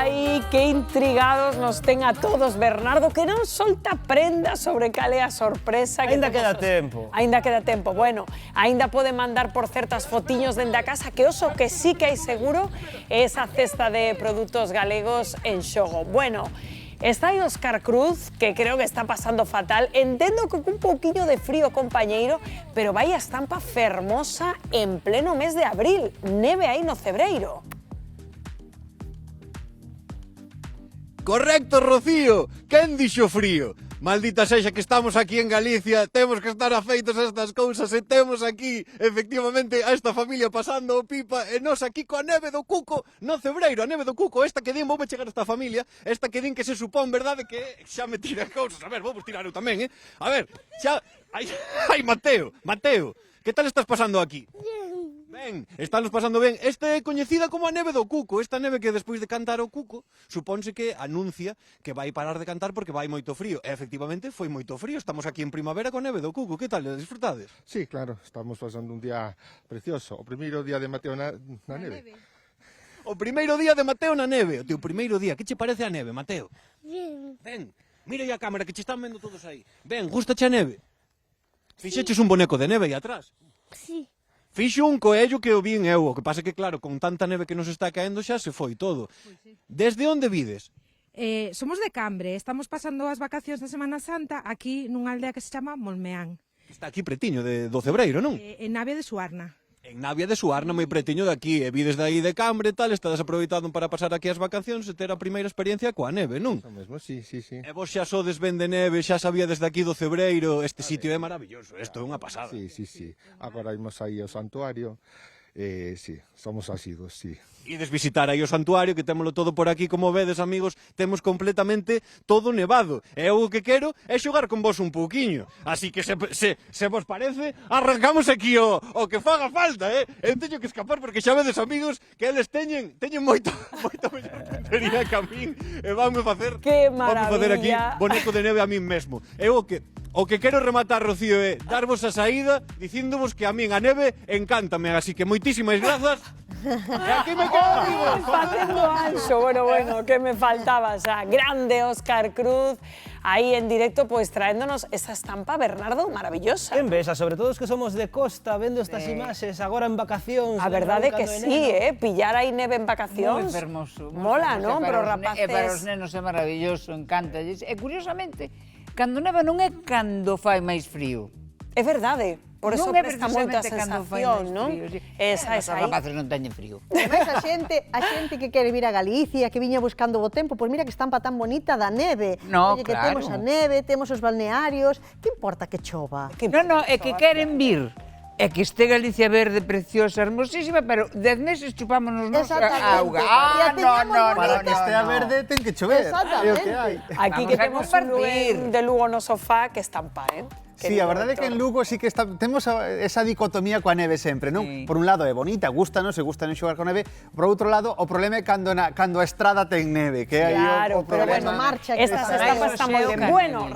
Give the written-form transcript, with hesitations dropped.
Ai, que intrigados nos ten a todos Bernardo, que non solta prenda sobre cal é a sorpresa que Ainda queda temos tempo. Ainda queda tempo. Bueno, ainda pode mandar por certas fotiños dende a casa, que oso que sí que hai seguro é esa cesta de produtos galegos en xogo. Bueno, está aí Óscar Cruz, que creo que está pasando fatal. Entendo que un pouquiño de frío, compañeiro, pero vai a estampa fermosa en pleno mes de abril. Neve aí no Cebreiro. Correcto, Rocío. Quen dixo frío? Maldita sexa que estamos aquí en Galicia, temos que estar afeitos a estas cousas e temos aquí, efectivamente, a esta familia pasando o pipa e nos aquí coa neve do Cuco no Cebreiro, a neve do Cuco, esta que din, voume chegar a esta familia, esta que din que se supón, verdade, que xa me tira cousas, a ver, vou tirar eu tamén, A ver, xa, ai, Mateo, que tal estás pasando aquí? Ben, estamos pasando ben. Esta é coñecida como a neve do Cuco. Esta neve que despois de cantar o Cuco, supónse que anuncia que vai parar de cantar porque vai moito frío. E efectivamente foi moito frío. Estamos aquí en primavera con neve do Cuco. Que tal, disfrutades? Sí, claro, estamos pasando un día precioso. O primeiro día de Mateo na neve. O primeiro día de Mateo na neve. O teu primeiro día. Que che parece a neve, Mateo? Ben, mira aí a cámara que che están vendo todos aí. Ben, gustache a neve? Fixeches un boneco de neve aí atrás? Sí. Fixo un coello que o vin eu, o que pasa que claro, con tanta neve que nos está caendo xa se foi todo. Desde onde vides? Somos de Cambre, estamos pasando as vacacións da Semana Santa aquí nunha aldea que se chama Molmeán, Está aquí pretiño do Cebreiro, non? en Navia de Suarna. En Navia de Suarna, moi pretiño de aquí, e vides dai de Cambre e tal, estades aproveitando para pasar aquí as vacacións e ter a primeira experiencia coa neve, non? Eso mesmo, sí. E vos xa sodes ben de neve, xa sabíades de aquí do Cebreiro, este sitio é maravilloso, isto é unha pasada. Sí. Agora imos aí ao santuario. Sí, somos asiduos, sí. Ides visitar aí o santuario, que témolo todo por aquí, como vedes, amigos, temos completamente todo nevado. E eu o que quero é xogar con vos un pouquiño. Así que se vos parece, arrancamos aquí o que faga falta, Eu teño que escapar porque xa vedes, amigos, que eles teñen moita mellor puntería que a min e vanme facer, Que vanme facer aquí maravilla. boneco de neve a min mesmo. Eu o que quero rematar, Rocío, é darvos a saída dicíndovos que a min a neve encántame, así que moitísimas grazas. E aquí me quedo, amigos. Facendo anxo, bueno, que me faltaba xa. Grande Óscar Cruz, aí en directo, pois traéndonos esa estampa, Bernardo, maravillosa. Quen ves, sobre todo os que somos de costa, vendo estas imaxes agora en vacacións. A verdade é que sí, pillar aí neve en vacacións. Moi fermoso. Mola, non? Pero rapaces... E para os nenos é maravilloso, encántalles. E curiosamente, cando neva non é cando fai máis frío. É verdade. Por eso non é presta moita precisamente cando fai sensación, máis non? frío. Sí. Esa Os aí. rapaces non teñen frío. Ademais, a xente que quere vir a Galicia, que viña buscando bo tempo, pois mira que estampa tan bonita da neve. No, Oye, que claro. temos a neve, temos os balnearios, que importa que chova? Non, é que queren vir. É que este Galicia verde, preciosa, hermosísima, pero 10 meses chupámonos nos a auga. E a teñamos bonita. Para que estea verde ten que chover. Exactamente. É o que hai. Aquí Vamos que a temos un compartir. Luén de Lugo no sofá que estampa, Sí, a verdade é que en Lugo sí que temos esa dicotomía coa neve sempre, non? Sí. Por un lado é bonita, gustanos xogar con neve, por outro lado o problema é cando a estrada ten neve, que é aí Claro, o pero problema. bueno, marcha, estas que estampas están moi ben. Bueno,